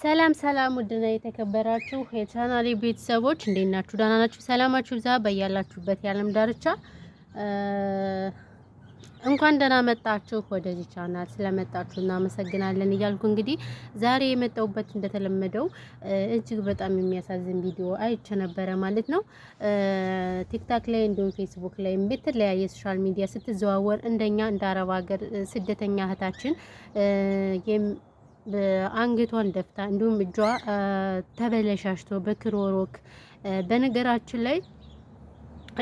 ሰላም ሰላም ውድና የተከበራችሁ የቻናሌ ቤተሰቦች እንዴት ናችሁ? ደህና ናችሁ? ሰላማችሁ ይብዛ በያላችሁበት የዓለም ዳርቻ። እንኳን ደህና መጣችሁ ወደዚህ ቻናል። ስለመጣችሁ እናመሰግናለን እያልኩ እንግዲህ ዛሬ የመጣሁበት እንደተለመደው እጅግ በጣም የሚያሳዝን ቪዲዮ አይቼ ነበረ ማለት ነው። ቲክታክ ላይ እንዲሁም ፌስቡክ ላይ በተለያየ ሶሻል ሚዲያ ስትዘዋወር እንደኛ እንደ አረብ ሀገር ስደተኛ እህታችን አንገቷን ደፍታ እንዲሁም እጇ ተበለሻሽቶ በክሮሮክ በነገራችን ላይ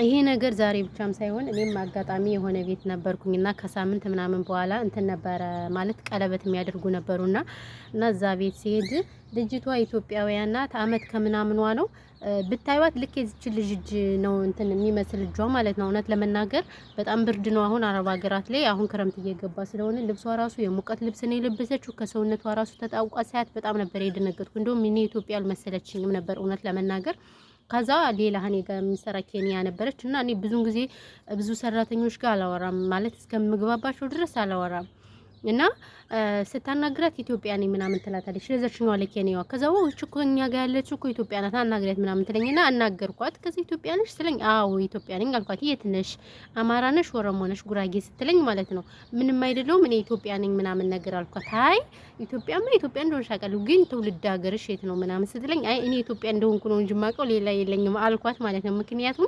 ይሄ ነገር ዛሬ ብቻም ሳይሆን እኔም አጋጣሚ የሆነ ቤት ነበርኩኝና ከሳምንት ምናምን በኋላ እንትን ነበረ ማለት ቀለበት የሚያደርጉ ነበሩና እዛ ቤት ሲሄድ ልጅቷ ኢትዮጵያውያን ናት። አመት ከምናምኗ ነው ብታዩት ልክ የዚች ልጅ እጅ ነው እንትን የሚመስል እጇ ማለት ነው። እውነት ለመናገር በጣም ብርድ ነው አሁን አረብ ሀገራት ላይ አሁን ክረምት እየገባ ስለሆነ ልብሷ ራሱ የሙቀት ልብስ ነው የለበሰችው። ከሰውነቷ ራሱ ተጣውቋ ሳያት በጣም ነበር የደነገጥኩ። እንደውም እኔ ኢትዮጵያ አልመሰለችኝም ነበር እውነት ለመናገር። ከዛ ሌላ እኔ ጋር የሚሰራ ኬንያ ነበረች እና እኔ ብዙን ጊዜ ብዙ ሰራተኞች ጋር አላወራም ማለት እስከምግባባቸው ድረስ አላወራም። እና ስታናግራት ኢትዮጵያ ነኝ ምናምን ትላታለች። ለዛችኛዋ ለኬንያዋ ከዛ እቺ እኮ እኛ ጋር ያለችው እኮ ኢትዮጵያ ናት አናግሪያት ምናምን ትለኝና አናገርኳት። ከዛ ኢትዮጵያ ነሽ ስለኝ አዎ ኢትዮጵያ ነኝ አልኳት። የት ነሽ? አማራ ነሽ? ኦሮሞ ነሽ? ጉራጌ ስትለኝ ማለት ነው ምንም አይደለሁም እኔ ኢትዮጵያ ነኝ ምናምን ነገር አልኳት። አይ ኢትዮጵያማ ኢትዮጵያ እንደሆነሽ አውቃለሁ ግን ትውልድ ሀገርሽ የት ነው ምናምን ስትለኝ አይ እኔ ኢትዮጵያ እንደሆንኩ ነው እንጂ የማውቀው ሌላ የለኝም አልኳት ማለት ነው። ምክንያቱም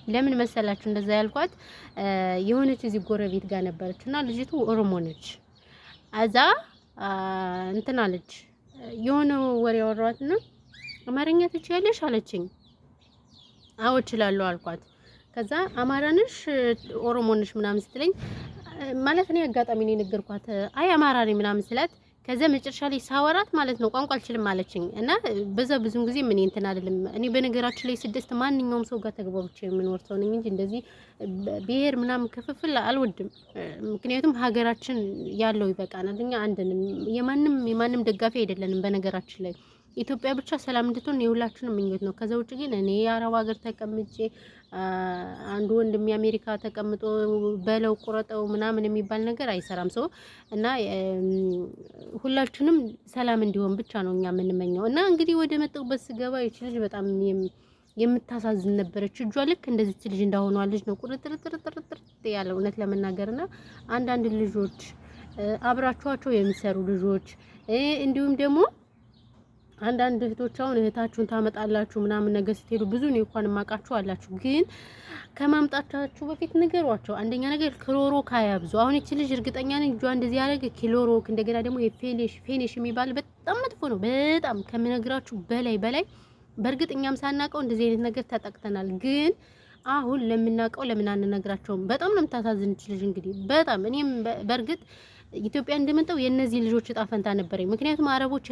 ለምን መሰላችሁ እንደዛ ያልኳት? የሆነች እዚህ ጎረቤት ጋር ነበረች እና ልጅቱ ኦሮሞ ነች። አዛ እንትን አለች የሆነ ወሬ አወራኋትና አማርኛ ትችያለሽ አለችኝ። አዎ እችላለሁ አልኳት። ከዛ አማራ ነሽ ኦሮሞ ነሽ ምናምን ስትለኝ ማለት እኔ አጋጣሚ ነው የነገርኳት። አይ አማራ ነኝ ምናምን ስላት ከዛ መጨረሻ ላይ ሳወራት ማለት ነው ቋንቋ አልችልም አለችኝ። እና በዛ ብዙን ጊዜ ምን እንትን አይደለም እኔ በነገራችን ላይ ስድስት ማንኛውም ሰው ጋር ተግባብቼ የምኖር ሰው ነኝ እንጂ እንደዚህ ብሔር ምናምን ክፍፍል አልወድም። ምክንያቱም ሀገራችን ያለው ይበቃናል። እኛ አንድ ነን። የማንም ደጋፊ አይደለንም። በነገራችን ላይ ኢትዮጵያ ብቻ ሰላም እንድትሆን የሁላችንም ምኞት ነው። ከዛ ውጭ ግን እኔ የአረብ ሀገር ተቀምጬ አንዱ ወንድም የአሜሪካ ተቀምጦ በለው ቁረጠው ምናምን የሚባል ነገር አይሰራም ሰው እና ሁላችንም ሰላም እንዲሆን ብቻ ነው እኛ የምንመኘው። እና እንግዲህ ወደ መጣሁበት ስገባ ይች ልጅ በጣም የምታሳዝን ነበረች። እጇ ልክ እንደዚች ልጅ እንዳሆኗ ልጅ ነው ቁርጥርጥርጥርጥር ያለው እውነት ለመናገርና አንዳንድ ልጆች አብራችኋቸው የሚሰሩ ልጆች እንዲሁም ደግሞ አንዳንድ እህቶች አሁን እህታችሁን ታመጣላችሁ ምናምን ነገር ስትሄዱ ብዙ ነው እንኳን ማቃችሁ አላችሁ። ግን ከማምጣታችሁ በፊት ንገሯቸው። አንደኛ ነገር ክሎሮክ አያብዙ። አሁን እቺ ልጅ እርግጠኛ ነኝ እጇ እንደዚህ ያደረገ ክሎሮክ እንደገና ደግሞ የፌኔሽ የሚባል በጣም መጥፎ ነው። በጣም ከምነግራችሁ በላይ በእርግጥ እኛም ሳናቀው እንደዚህ አይነት ነገር ተጠቅተናል። ግን አሁን ለምናቀው ለምን አንነግራቸውም? በጣም ነው የምታሳዝን እቺ ልጅ እንግዲህ በጣም እኔም በእርግጥ ኢትዮጵያ እንደመጣው የነዚህ ልጆች እጣ ፈንታ ነበረኝ። ምክንያቱም አረቦች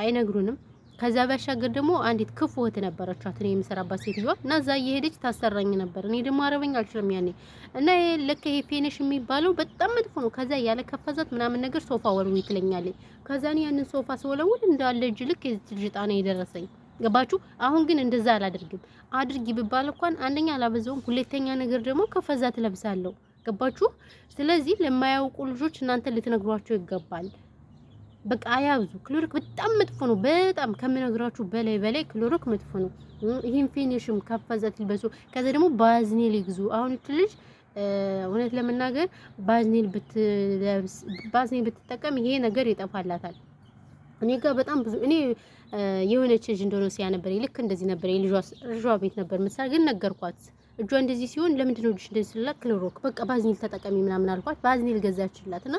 አይነግሩንም። ከዛ ባሻገር ደግሞ አንዲት ክፉ እህት ነበረቻት እኔ የምሰራባት ሴትዮዋ እና እዛ እየሄደች ታሰራኝ ነበር። እኔ ደግሞ አረበኛ አልችልም ያኔ እና ለከ ይሄ ፌነሽ የሚባለው በጣም መጥፎ ነው። ከዛ ያለ ከፈዛት ምናምን ነገር ሶፋ ወርዊ ትለኛለች። ከዛ እኔ ያንን ሶፋ ስወለውል እንዳለ እጅ ልክ የዚህ ልጅ ጣና የደረሰኝ ገባችሁ? አሁን ግን እንደዛ አላደርግም። አድርጊ ብባል እንኳን አንደኛ አላበዛውም፣ ሁለተኛ ነገር ደግሞ ከፈዛት ለብሳለሁ። ገባችሁ? ስለዚህ ለማያውቁ ልጆች እናንተ ልትነግሯቸው ይገባል። በቃ አያብዙ። ክሎሮክ በጣም መጥፎ ነው። በጣም ከምነግራችሁ በላይ ክሎሮክ መጥፎ ነው። ይሄን ፊኒሽም ከፈዛት ልበሱ። ከዛ ደግሞ ባዝኔል ይግዙ። አሁን እቺ ልጅ እውነት ለመናገር ባዝኔል ብትጠቀም ይሄ ነገር ይጠፋላታል። እኔ ጋር በጣም ብዙ እኔ የሆነች ልጅ ኢንዶኔሲያ ነበር ልክ እንደዚህ ነበር የልጇ ቤት ነበር ምሳሌ ግን ነገርኳት። እጇ እንደዚህ ሲሆን ለምንድን ነው ልጅ እንደዚህ ስላት ክሎሮክ በቃ ባዝኒል ተጠቀሚ ምናምን አልኳት። ባዝኒል ገዛችላት እና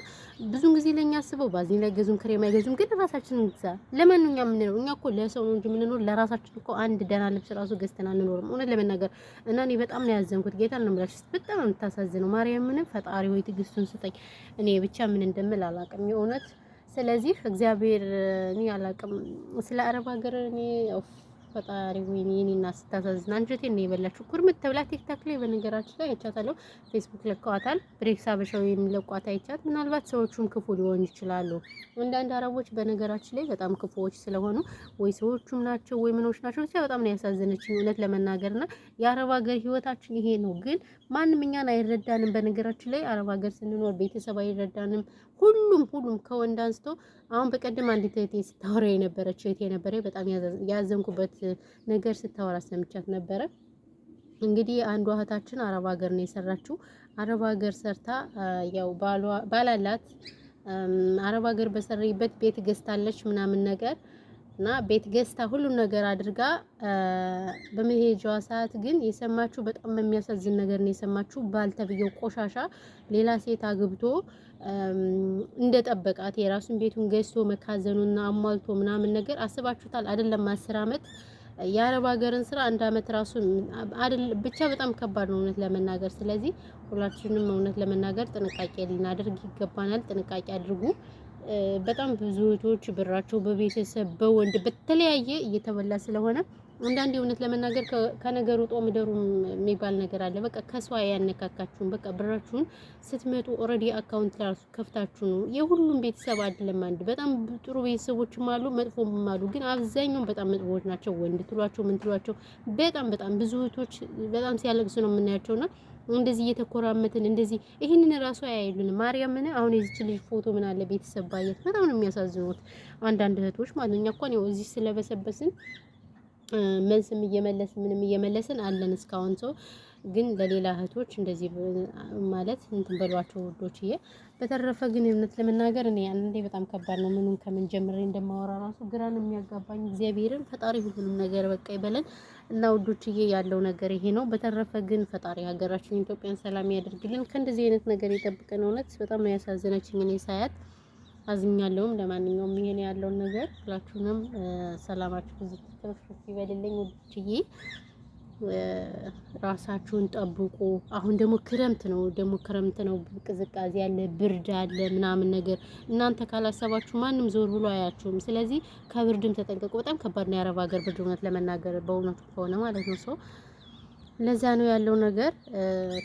ብዙን ጊዜ ለኛ አስበው ባዝኒል አይገዙም ክሬም አይገዙም። ግን ራሳችንን እንግዛ። ለማንኛውም የምንኖር እኛ እኮ ለሰው ነው እንጂ የምንኖር ለራሳችን እኮ አንድ ደህና ልብስ ራሱ ገዝተን አንኖርም እውነት ለመናገር። እና እኔ በጣም ነው ያዘንኩት። ጌታ ነው የምላችሁ በጣም ነው የምታሳዝነው። ማርያምን ፈጣሪ ሆይ ትዕግስቱን ስጠኝ። እኔ ብቻ ምን እንደምል አላውቅም የእውነት። ስለዚህ እግዚአብሔር እኔ አላውቅም ስለ አረብ ሀገር እኔ ፈጣሪ ወይኔ እኔና ስታሳዝን አንጀቴን ነው የበላችሁ። ኩርምት ተብላ ቲክታክ ላይ በነገራችን ላይ አይቻታለሁ። ፌስቡክ ለቀዋታል። ብሬክስ አበሻው የሚለቋት አይቻት። ምናልባት ሰዎቹም ክፉ ሊሆኑ ይችላሉ። አንዳንድ አረቦች በነገራችን ላይ በጣም ክፉዎች ስለሆኑ ወይ ሰዎቹም ናቸው ወይ ምኖች ናቸው። ብቻ በጣም ነው ያሳዘነችኝ እውነት ለመናገርና የአረብ ሀገር ህይወታችን ይሄ ነው። ግን ማንም እኛን አይረዳንም። በነገራችን ላይ አረብ ሀገር ስንኖር ቤተሰብ አይረዳንም፣ ሁሉም ከወንድ አንስቶ አሁን በቀደም አንዲት እህቴ ስታወራ የነበረች እህቴ ነበረ። በጣም ያዘንኩበት ነገር ስታወራ ሰምቻት ነበረ። እንግዲህ አንዷ እህታችን አረብ ሀገር ነው የሰራችው። አረብ ሀገር ሰርታ ያው ባላላት አረብ ሀገር በሰራይበት ቤት ገዝታለች ምናምን ነገር እና ቤት ገዝታ ሁሉን ነገር አድርጋ በመሄጃዋ ሰዓት ግን የሰማችሁ በጣም የሚያሳዝን ነገር ነው የሰማችሁ። ባልተብየው ቆሻሻ ሌላ ሴት አግብቶ እንደጠበቃት የራሱን ቤቱን ገዝቶ መካዘኑና አሟልቶ ምናምን ነገር አስባችሁታል? አይደለም 10 አመት የአረብ ሀገርን ስራ 1 አመት ራሱ አይደል ብቻ በጣም ከባድ ነው እውነት ለመናገር። ስለዚህ ሁላችንም እውነት ለመናገር ጥንቃቄ ልናደርግ ይገባናል። ጥንቃቄ አድርጉ። በጣም ብዙ እህቶች ብራቸው በቤተሰብ በወንድ በተለያየ እየተበላ ስለሆነ አንዳንዴ እውነት ለመናገር ከነገሩ ጦም ደሩ የሚባል ነገር አለ። በቃ ከሷ ያነካካችሁን በቃ ብራችሁን ስትመጡ ኦልሬዲ አካውንት ራሱ ከፍታችሁ ነው። የሁሉም ቤተሰብ አይደለም አንድ በጣም ጥሩ ቤተሰቦችም አሉ፣ መጥፎም አሉ። ግን አብዛኛው በጣም መጥፎች ናቸው። ወንድ ትሏቸው ምን ትሏቸው በጣም ብዙ እህቶች በጣም ሲያለቅሱ ነው የምናያቸውና እንደዚህ እየተኮራመትን እንደዚህ ይሄንን ራሱ አያይሉንም። ማርያምን አሁን የዚች ልጅ ፎቶ ምን አለ ቤተሰብ ባየት በጣም ነው የሚያሳዝኑት አንዳንድ እህቶች ማለት እኛ እንኳን ያው እዚህ ስለበሰበስን መልስም እየመለስን ምንም እየመለስን አለን እስካሁን ሰው ግን ለሌላ እህቶች እንደዚህ ማለት እንትን በሏቸው ውዶችዬ። በተረፈ ግን እውነት ለመናገር እኔ አንዴ በጣም ከባድ ነው። ምኑን ከምን ጀምሬ እንደማወራ ራሱ ግራን የሚያጋባኝ እግዚአብሔርን ፈጣሪ ሁሉንም ነገር በቃ ይበለን እና ውዶችዬ ያለው ነገር ይሄ ነው። በተረፈ ግን ፈጣሪ ሀገራችን ኢትዮጵያን ሰላም ያደርግልን፣ ከእንደዚህ አይነት ነገር ይጠብቀን። እውነት በጣም ነው ያሳዘነችኝ እኔ ሳያት አዝኛለሁም። ለማንኛውም ይሄን ያለውን ነገር ሁላችሁንም ሰላማችሁ ብዙ ትርፍርፍ ይበልልኝ ውዶችዬ። ራሳችሁን ጠብቁ። አሁን ደግሞ ክረምት ነው፣ ቅዝቃዜ ያለ ብርድ አለ ምናምን ነገር እናንተ ካላሰባችሁ ማንም ዞር ብሎ አያችሁም። ስለዚህ ከብርድም ተጠንቀቁ። በጣም ከባድ ነው የአረብ ሀገር ብርድ እውነት ለመናገር በእውነቱ ከሆነ ማለት ነው ሰው ለዛ ነው ያለው ነገር።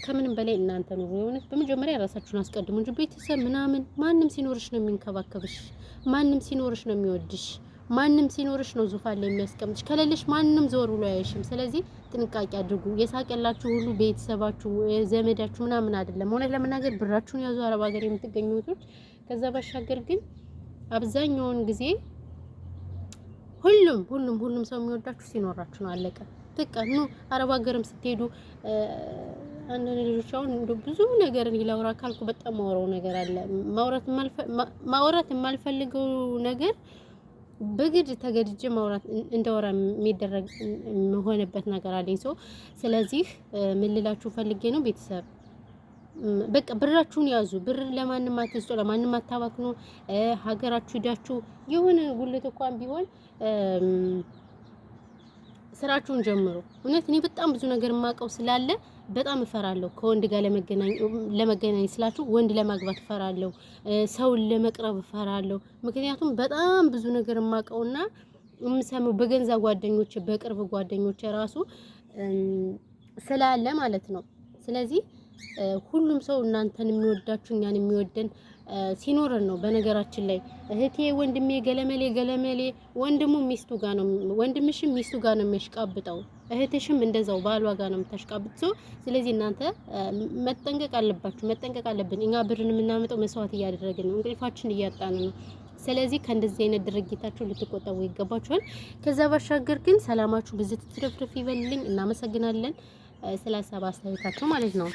ከምንም በላይ እናንተ ነው የሆነች በመጀመሪያ ራሳችሁን አስቀድሙ እንጂ ቤተሰብ ምናምን ማንም ሲኖርሽ ነው የሚንከባከብሽ፣ ማንም ሲኖርሽ ነው የሚወድሽ፣ ማንም ሲኖርሽ ነው ዙፋን ላይ የሚያስቀምጥሽ። ከሌለሽ ማንም ዞር ብሎ አያይሽም። ስለዚህ ጥንቃቄ አድርጉ። የሳቀላችሁ ሁሉ ቤተሰባችሁ ዘመዳችሁ ምናምን አይደለም። ሆነ ለመናገር ብራችሁን ያዙ አረብ ሀገር የምትገኙ እህቶች። ከዛ ባሻገር ግን አብዛኛውን ጊዜ ሁሉም ሰው የሚወዳችሁ ሲኖራችሁ ነው። አለቀ በቃ ነው። አረብ ሀገርም ስትሄዱ አንዳንድ ልጆች አሁን ብዙ ነገር ይላውራ ካልኩ በጣም ማውራው ነገር አለ። ማውራት የማልፈልገው ነገር በግድ ተገድጄ ማውራት እንደወራ የሚደረግ የሆነበት ነገር አለኝ ሰው። ስለዚህ ምን ልላችሁ ፈልጌ ነው ቤተሰብ በቃ ብራችሁን ያዙ። ብር ለማንም አትስጡ፣ ለማንም አታባክኑ። ሀገራችሁ ሄዳችሁ የሆነ ጉልት እንኳን ቢሆን ስራችሁን ጀምሩ። እውነት እኔ በጣም ብዙ ነገር የማውቀው ስላለ በጣም እፈራለሁ። ከወንድ ጋር ለመገናኘት ስላችሁ ወንድ ለማግባት እፈራለሁ፣ ሰውን ለመቅረብ እፈራለሁ። ምክንያቱም በጣም ብዙ ነገር የማውቀውና የምሰማው በገንዛ ጓደኞቼ በቅርብ ጓደኞቼ ራሱ ስላለ ማለት ነው። ስለዚህ ሁሉም ሰው እናንተን የሚወዳችሁ እኛን የሚወደን ሲኖረን ነው። በነገራችን ላይ እህቴ ወንድሜ ገለመሌ ወንድሙ ሚስቱ ጋር ነው፣ ወንድምሽም ሚስቱ ጋር ነው የሚያሽቃብጠው፣ እህትሽም እንደዛው ባሏ ጋር ነው የምታሽቃብጠው። ስለዚህ እናንተ መጠንቀቅ አለባችሁ፣ መጠንቀቅ አለብን። እኛ ብርን የምናመጣው መስዋዕት እያደረግን ነው፣ እንቅልፋችን እያጣን ነው። ስለዚህ ከእንደዚህ አይነት ድርጊታችሁ ልትቆጠቡ ይገባችኋል። ከዛ ባሻገር ግን ሰላማችሁ ብዝት ትርፍርፍ ይበልልኝ። እናመሰግናለን ስለ ሀሳብ አስተያየታችሁ ማለት ነው።